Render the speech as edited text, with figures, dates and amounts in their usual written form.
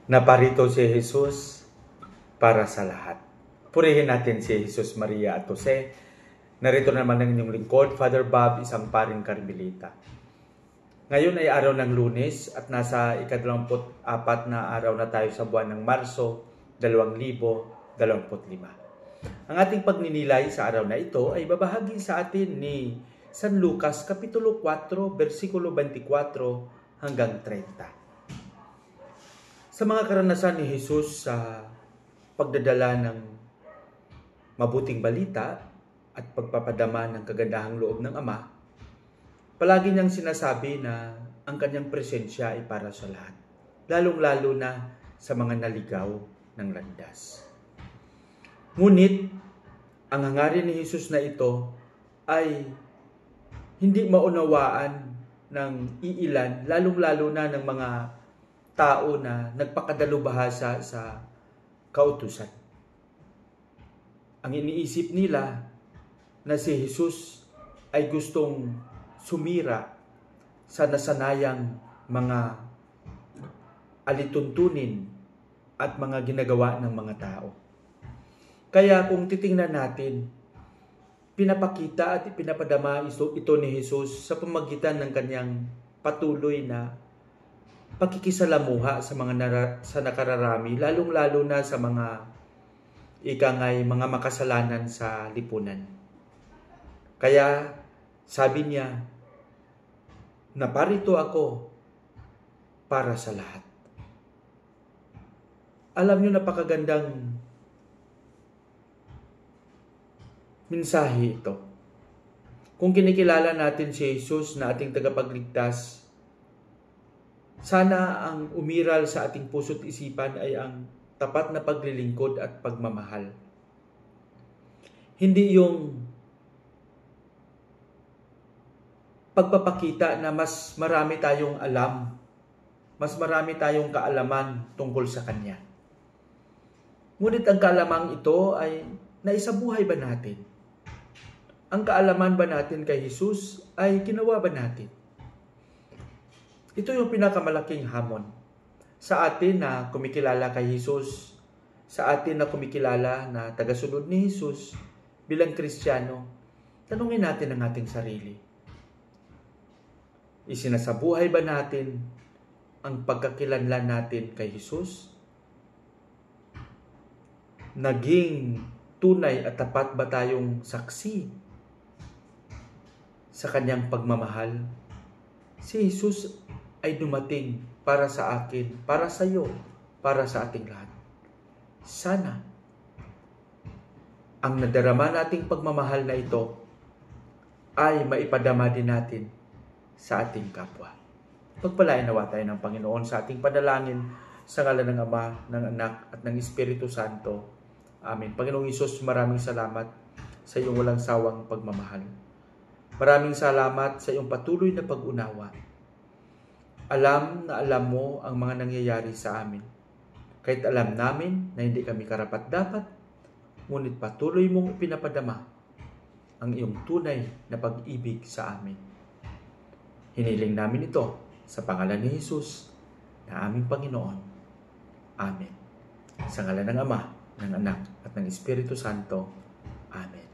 Naparito si Jesus para sa lahat. Purihin natin si Jesus, Maria at Jose. Narito naman ang inyong lingkod, Father Bob, isang paring Karmelita. Ngayon ay araw ng Lunes at nasa ika-24 na araw na tayo sa buwan ng Marso 2025. Ang ating pagninilay sa araw na ito ay babahagi sa atin ni San Lucas, Kapitulo 4, versikulo 24 hanggang 30. Sa mga karanasan ni Jesus sa pagdadala ng mabuting balita at pagpapadama ng kagandahang loob ng Ama, palagi niyang sinasabi na ang kanyang presensya ay para sa lahat, lalong-lalo na sa mga naligaw ng landas. Ngunit, ang hangarin ni Jesus na ito ay hindi maunawaan ng iilan, lalong-lalo na ng mga tao na nagpakadalubhasa sa kautusan. Ang iniisip nila na si Jesus ay gustong sumira sa nasanayang mga alituntunin at mga ginagawa ng mga tao. Kaya kung titingnan natin, pinapakita at pinapadama ito ni Jesus sa pamagitan ng kanyang patuloy na pakikisalamuha sa nakararami, lalong-lalo na sa mga mga makasalanan sa lipunan. Kaya sabi niya, naparito ako para sa lahat. Alam niyo, napakagandang mensahe ito. Kung kinikilala natin si Jesus na ating tagapagligtas, sana ang umiral sa ating puso't isipan ay ang tapat na paglilingkod at pagmamahal. Hindi yung pagpapakita na mas marami tayong alam, mas marami tayong kaalaman tungkol sa Kanya. Ngunit ang kaalamang ito ay naisabuhay ba natin? Ang kaalaman ba natin kay Jesus ay ginawa ba natin? Ito yung pinakamalaking hamon sa atin na kumikilala kay Jesus, sa atin na kumikilala na tagasunod ni Jesus bilang Kristiyano. Tanungin natin ang ating sarili. Isinasabuhay ba natin ang pagkakilanlan natin kay Jesus? Naging tunay at tapat ba tayong saksi sa kanyang pagmamahal? Si Jesus ay dumating para sa akin, para sa iyo, para sa ating lahat. Sana ang nadarama nating pagmamahal na ito ay maipadama din natin sa ating kapwa. Pagpalain nawa tayo ng Panginoon sa ating panalangin sa ngalan ng Ama, ng Anak at ng Espiritu Santo. Amen. Panginoong Hesus, maraming salamat sa iyong walang sawang pagmamahal. Maraming salamat sa iyong patuloy na pag-unawa. Alam na alam mo ang mga nangyayari sa amin. Kahit alam namin na hindi kami karapat-dapat, ngunit patuloy mong ipinapadama ang iyong tunay na pag-ibig sa amin. Hiniling namin ito sa pangalan ni Jesus na aming Panginoon. Amen. Sa ngalan ng Ama, ng Anak at ng Espiritu Santo. Amen.